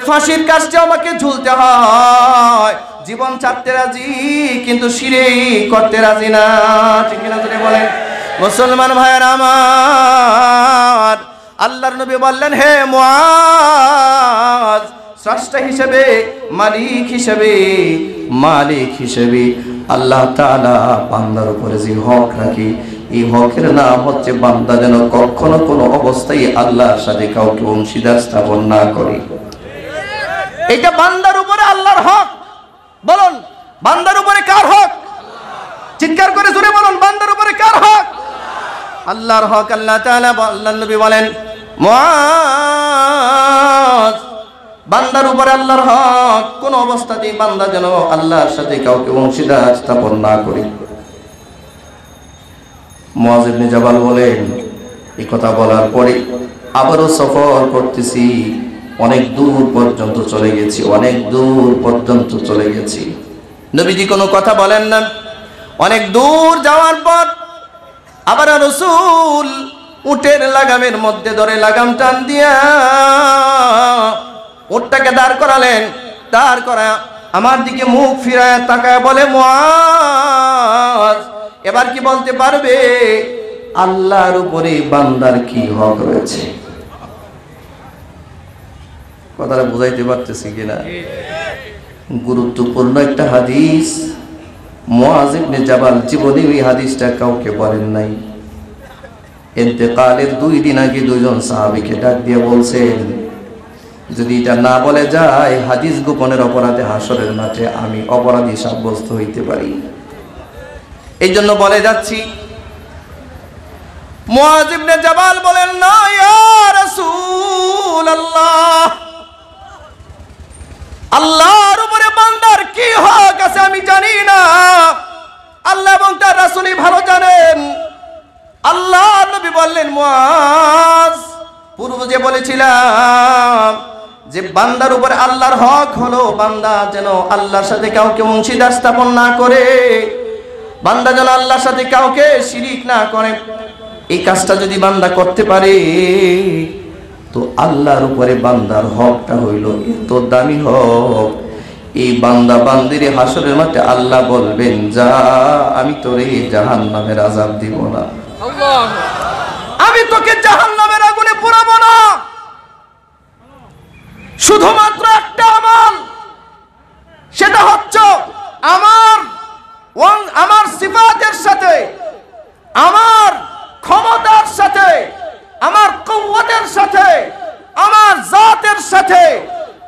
ফাঁসির কাজটি আমাকে ঝুলতে হয়, জীবন ছাড়তে রাজি কিন্তু শিরক করতে রাজি না। ঠিক কিনা যদি বলেন মুসলমান ভাইয়ের আমার, আল্লাহর নবী বললেন, হে মুআজ, স্রষ্টা হিসেবে, মালিক হিসেবে আল্লাহ তাআলা বান্দার উপরে যে হক রাখে, এই হকের নাম হচ্ছে বান্দা যেন কখনো কোনো অবস্থায় আল্লাহর সাথে কাউকে অংশীদার স্থাপন না করে। এটা বান্দার উপরে আল্লাহর হক। বলুন, বান্দার উপরে কার হক? চিৎকার করে জোরে বলুন, বান্দার উপরে কার হক? আল্লাহর হক। আল্লাহ তাআলা, আল্লাহর নবী বলেন, মুআজ, বান্দার উপরে আল্লাহর হক, কোন অবস্থাতেই বান্দা যেন আল্লাহর সাথে কাউকে অংশীদার স্থাপন না করে। মুআজ ইবনে জাবাল বলেন, এই কথা বলার পরে আবারও সফর করতেছি, অনেক দূর পর্যন্ত চলে গেছি। নবীজি কোনো কথা বলেন না। অনেক দূর যাওয়ার পর আবার রাসূল উটের লাগামের মধ্যে ধরে লাগাম টান দিয়া উটটাকে দাঁড় করালেন। দাঁড় করা আমার দিকে মুখ ফিরায় তাকায় বলে, মুআজ, এবার কি বলতে পারবে আল্লাহর উপরে বান্দার কি হক রয়েছে? কথাটা বুঝাইতে পারতেছি কিনা? গুরুত্বপূর্ণ একটা হাদিস। মুআজ ইবনে জাবাল জীবনে এই হাদিসটা কাউকে বলেন নাই। ইন্তেকালের 2 দিন আগে 2 জন সাহাবীকে ডাক দিয়ে বলছেন, যদি এটা না বলে যায় হাদিস গোপনের অপরাধে হাসরের মাঠে আমি অপরাধী সাব্যস্ত হইতে পারি। এই জন্য বলে যাচ্ছি। মুআজ ইবনে জাবাল বলেন, না ইয়া রাসূলুল্লাহ, আল্লাহর উপরে বান্দার কি হক আছে আমি জানি না, আল্লাহ এবং তার রাসূলই ভালো জানেন। আল্লাহ নবী বললেন, মুআজ, পূর্বে যে বলেছিলাম যে বান্দার উপরে আল্লাহর হক হলো বান্দা যেন আল্লাহর সাথে কাউকে অংশীদার স্থাপন না করে, বান্দা যেন আল্লাহর সাথে কাউকে শিরিক না করে। এই কাজটা যদি বান্দা করতে পারে তো আল্লাহর উপরে বান্দার হকটা হইল এত দামি হক, এই বান্দা বান্দিরে হাসরের মাঠে আল্লাহ বলবেন, যা আমি তোরে জাহান্নামের আযাব দিব না, আমি তোকে জাহান্নামের আগুনে পোড়াবো না। শুধুমাত্র একটা আমল, সেটা হচ্ছে আমার সিফাতের সাথে, আমার ক্ষমতার সাথে, আমার কুওয়াতের সাথে, আমার জাতের সাথে,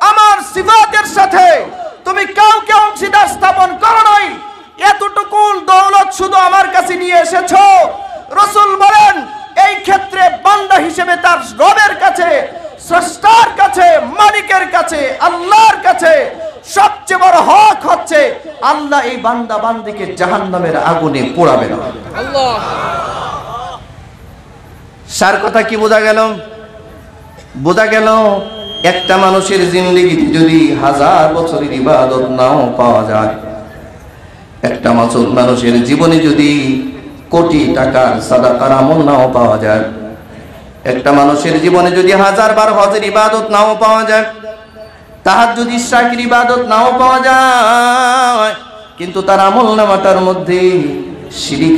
আমার সিফাতের সাথে তুমি কাউকে অংশীদার স্থাপন করো নাই। এতটুকু দৌলত শুধু আমার কাছে নিয়ে এসেছো। রাসূল বলেন, এই ক্ষেত্রে বান্দা হিসেবে তার রবের কাছে, স্রষ্টার কাছে, মালিকের কাছে, আল্লাহর কাছে সবচেয়ে বড় হক হচ্ছে আল্লাহ এই বান্দা বান্দিকে জাহান্নামের আগুনে পোড়াবে না। আল্লাহ। সার কথা কি বোঝা গেল? বোঝা গেল একটা মানুষের জিন্দেগিতে যদি 1000 বছরের ইবাদত নাও পাওয়া যায়, একটা মানুষের জীবনে যদি কোটি টাকার সাদাকার আমল নাও পাওয়া যায়, একটা মানুষের জীবনে যদি 1000 বার হজের ইবাদত নাও পাওয়া যায়, তাহাজ্জুদ ইশরাকের ইবাদত নাও পাওয়া যায়, কিন্তু তার আমলনামাটার মধ্যে শিরিক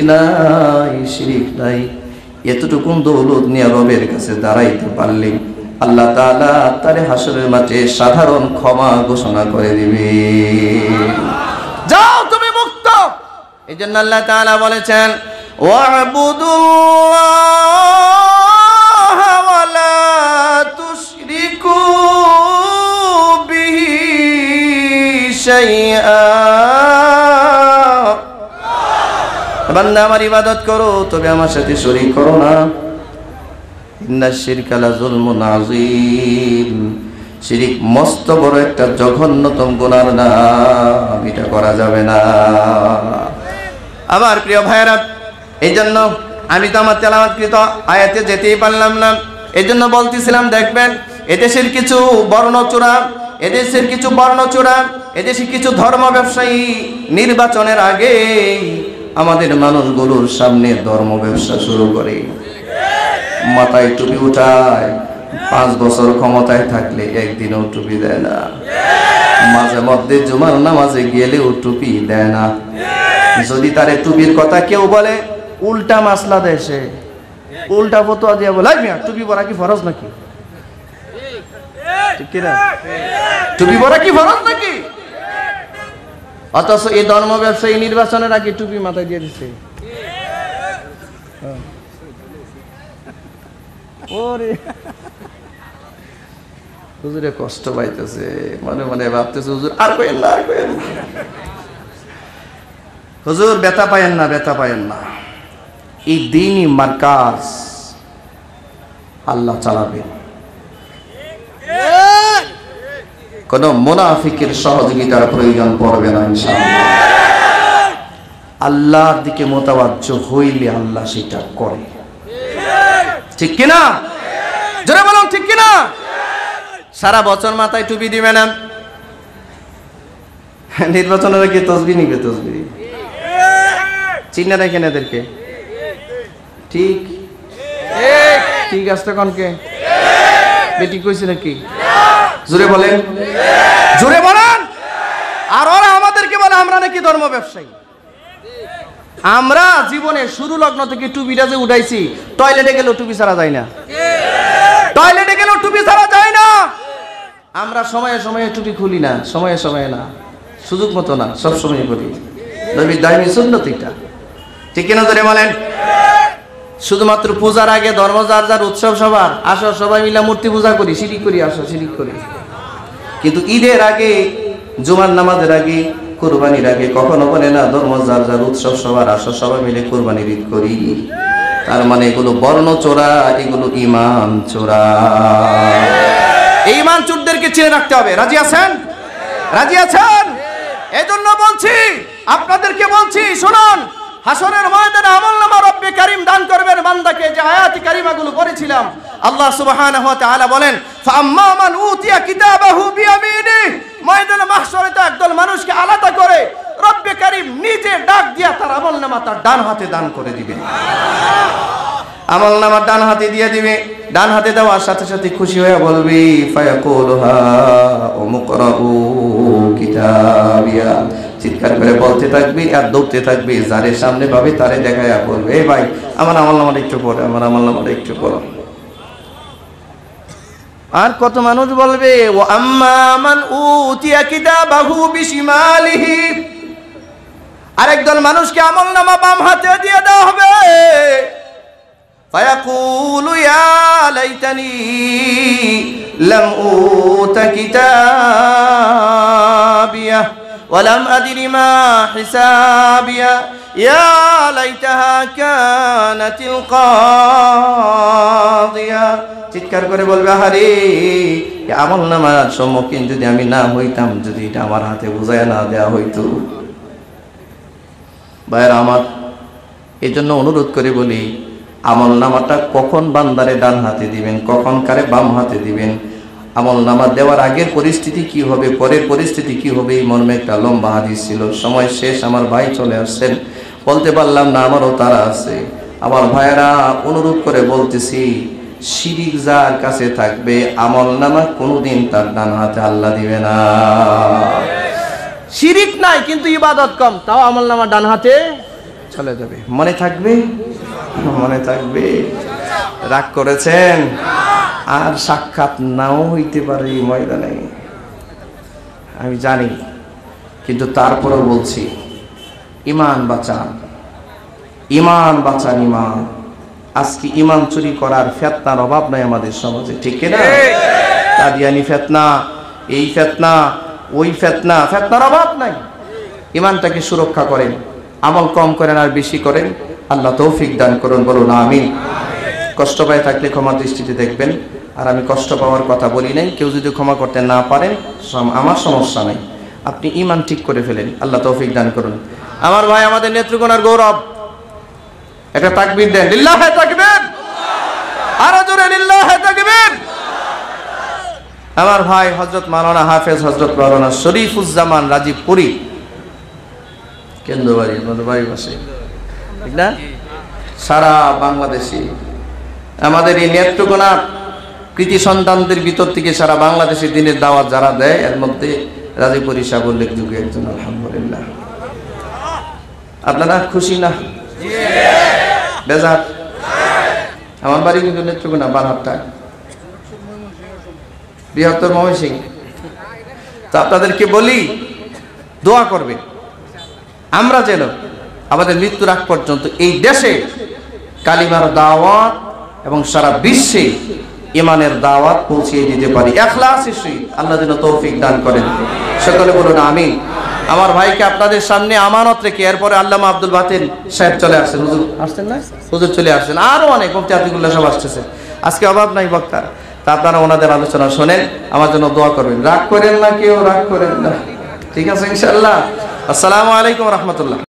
নাই, এতটুকু দৌলত নিয়ে রবের কাছে দাঁড়াইতে পারলে আল্লাহ তাআলা তারে হাসরের মাঠে সাধারণ ক্ষমা ঘোষণা করে দিবে, যাও তুমি মুক্ত। এই জন্য আল্লাহ তাআলা বলেছেন, ওয়া'বুদুল্লাহ ওয়া লা তুশরিকু বিহি শাইআ, বান্দা আমার ইবাদত করো তবে আমার সাথে শরীক করো না। ইন্নাশ শিরকা লাযুলমুন আযীম, শিরিক মস্ত বড় একটা জঘন্যতম গুনার নাম, এটা করা যাবে না। আমার প্রিয় ভাইরা, এই জন্য আমি তো আমার তেলাওয়াতকৃত আয়াতে যেতেই পারলাম না। এই জন্য বলতেছিলাম, দেখবেন এদেশের কিছু বর্ণচোরা, এদেশে কিছু ধর্ম ব্যবসায়ী নির্বাচনের আগে আমাদের মানুষগুলোর সামনে ধর্ম ব্যবসা শুরু করে, মাথায় টুপি উঠায়, 5 বছর ক্ষমতায় থাকলে একদিনও টুপি দেয় না, মাঝে মধ্যে জুমার নামাজে গেলেও টুপি দেয় না। যদি তারে টুপির কথা কেউ বলে, উল্টা মাসলা দেশে উল্টা ফতোয়া দিয়ে বলে, মিয়া টুপি পরা কি ফরজ নাকি? ঠিক কি না? টুপি পরা কি ফরজ নাকি? অথচ এই ধর্ম ব্যবসায়ী নির্বাচনের আগে টুপি মাথায় দিয়ে দিচ্ছে। ওরে হুজুরে কষ্ট পাইতেছে, মনে মনে ভাবতেছে হুজুর আর কইেন না, আর কইেন না হুজুর, ব্যথা পায়েন না, ব্যথা পায়েন না। এই দ্বীনি মার্কাজ আল্লাহ চালাবে, কোন মুনাফিকের সহযোগিতার প্রয়োজন পড়বে না ইনশাআল্লাহ। আল্লাহর দিকে মোতাবাজ্জ হইলে আল্লাহ সেটা করে, ঠিক কিনা? জোরে বলুন ঠিক কিনা? সারা বছর মাথায় টুপি দিবে না, নির্বাচনের আগে তসবিহ নিবে, তসবিহ চিন্না দেখেন এদেরকে, ঠিক ঠিক আসতে কনকে বেটি কইছে নাকি? জোরে বলেন, জোরে বলেন। আর ওরা আমাদেরকে বলে আমরা নাকি ধর্ম ব্যবসায়ী। আমরা জীবনে শুরু লগ্ন থেকে টুপিটা যে উঠাইছি, টয়লেটে গেলেও টুপি ছাড়া যায় না, টয়লেটে গেলেও টুপি ছাড়া যায় না। আমরা সময়ে সময়ে টুপি খুলি না, সময়ে সময়ে না, সুযোগ মতো না, সব সময় করি। নবীর দাইমি সুন্নত এটা, ঠিক কিনা? ধরে বলেন। শুধুমাত্র পূজার আগে ধর্ম যার যার উৎসব সবার, আসো সবাই মিলে মূর্তি পূজা করি, শিরিক করি, আসো শিরিক করি। কিন্তু ঈদের আগে, জুমার নামাজের আগে, কুরবানির আগে কখনো বলে না ধর্ম যার যার উৎসব সবার, আসো সবাই মিলে কুরবানির ঈদ করি। তার মানে এগুলো বর্ণ চোরা, এগুলো ঈমান চোরা। এই ঈমান চোরদেরকে চিনে রাখতে হবে। রাজি আছেন? রাজি আছেন? এজন্য বলছি, আপনাদেরকে বলছি, শুনুন, হাসরের ময়দানে আমলনামা রব্বে কারীম দান করবেন বান্দাকে। যে আয়াতি কারিমাগুলো পড়েছিলাম, আল্লাহ সুবহানাহু ওয়া তাআলা বলেন, ফাআম্মা মান উতিয়া কিতাবাহু বিয়ামিনিহি, ময়দানে মাহশরে তো একদল মানুষকে আলাদা করে রব্বে কারীম নিজে ডাক দিয়া তার আমলনামা তার ডান হাতে দান করে দিবেন। আমলনামা ডান হাতে দিয়ে দিবে। ডান হাতে দেওয়ার সাথে সাথে খুশি হয়ে বলবি, ফায়াকুলুহা উমকরাউ কিতাবিয়া, চিৎকার করে বলতে থাকবি আর দৌড়তে থাকবি, যারে সামনে পাবি তারে দেখায়া বলবে, এই ভাই আমার আমলনামাটা একটু পড়ে, আমার আমলনামাটা একটু পড়ো। আর কত মানুষ বলবে, ও আম্মা মান উতিয়া কিতাবাহু বিশিমালিহি, আরেকদল মানুষকে আমলনামা বাম হাতে দিয়ে দেওয়া হবে। ফায়াকুলু ইয়া লাইতানি লাম উতা কিতাবিয়া ওয়ালাম আদরি মা হিসাবিয়া ইয়া লাইতাহা কানাতিল কাদিয়া। চিৎকার করে বলবে, আহারে আমলনামার সম্মুখীন যদি আমি না হইতাম, যদি এটা আমার হাতে বুঝায় না দেওয়া হইতো। ভাইয়েরা আমার, এই জন্য অনুরোধ করে বলি, আমলনামাটা কখন বান্দারে ডান হাতে দিবেন, কখন কারে বাম হাতে দিবেন, আমলনামা দেওয়ার আগের পরিস্থিতি কি হবে, পরের পরিস্থিতি কি হবে, এই মর্মে একটা লম্বা হাদিস ছিল। সময় শেষ, আমার ভাই চলে আসছেন, বলতে পারলাম না, আমারও তারা আছে। আমার ভাইয়েরা, অনুরোধ করে বলতেছি, শিরিক যার কাছে থাকবে, আমলনামা কোনোদিন তার ডান হাতে আল্লাহ দিবে না। শিরিক নাই কিন্তু ইবাদত কম, তাও আমলনামা ডান হাতে চলে যাবে। মনে থাকবে? মনে থাকবে? রাগ করেছেন? আর সাক্ষাৎ নাও হইতে পারে এই ময়দানে, আমি জানি, কিন্তু তারপরেও বলছি, ঈমান বাঁচান, ঈমান বাঁচান, ঈমান। আজকে ঈমান চুরি করার ফিতনার অভাব নাই আমাদের সমাজে, ঠিক কিনা? কাদিয়ানি ফিতনা, এই ফিতনা, ওই ফিতনা, ফিতনার অভাব নাই। ঈমানটাকে সুরক্ষা করেন, আমল কম করেন আর বেশি করেন। আল্লাহ তৌফিক দান করুন, বলুন আমিন। কষ্ট পায় থাকলে ক্ষমা দৃষ্টিতে দেখবেন। আর আমি কষ্ট পাওয়ার কথা বলি নাই, কেউ যদি ক্ষমা করতে না পারেন আমার সমস্যা নাই, আপনি ঈমান ঠিক করে ফেলেন। আল্লাহ তৌফিক দান করুন। আমার ভাই, আমাদের নেত্রকোনার গৌরব, একটা তাকবীর দেন, লিল্লাহে তাকবীর, আরো জোরে লিল্লাহে তাকবীর। আমার ভাই হযরত মাওলানা হাফেজ হযরত মাওলানা শরীফুজ্জামান রাজীবপুরী, কেন্দ্রবাড়ি, আমাদের বাড়ি বসে, ঠিক না? সারা বাংলাদেশে আমাদের এই নেত্রকোনা কৃতি সন্তানদের ভিতর থেকে সারা বাংলাদেশে দিনের দাওয়াত যারা দেয়, এর মধ্যে রাজীপুরি সাহেব উল্লেখযোগ্য একজন, আলহামদুলিল্লাহ। আপনারা খুশি না? বেজার? আমার বাড়ি কিন্তু নেত্রকোনা, বারহাট্টা, বৃহত্তর ময়মনসিংহ। তো আপনাদেরকে বলি, দোয়া করবে আমরা যেন আমাদের মৃত্যুর আগ পর্যন্ত এই দেশে কালিমার দাওয়াত এবং সারা বিশ্বে ইমানের দাওয়াত পৌঁছিয়ে দিতে পারি। ইখলাসের সহিত আল্লাহ যেন তৌফিক দান করেন। সকলে বলুন আমিন। আমার ভাইকে আপনাদের সামনে আমানত রেখে এরপরে আল্লামা আব্দুল বাতিন সাহেব চলে আসছেন। হুজুর আসছেন না? হুজুর চলে আসছেন, আরো অনেক মুফতি আতিকুল্লাহ সব আসতেছে। আজকে অভাব নাই বক্তা। তা আপনারা ওনাদের আলোচনা শোনেন, আমার জন্য দোয়া করবেন। রাগ করেন না, কেউ রাগ করেন না, ঠিক আছে ইনশাআল্লাহ। আসসালামু আলাইকুম রহমতুল্লাহ।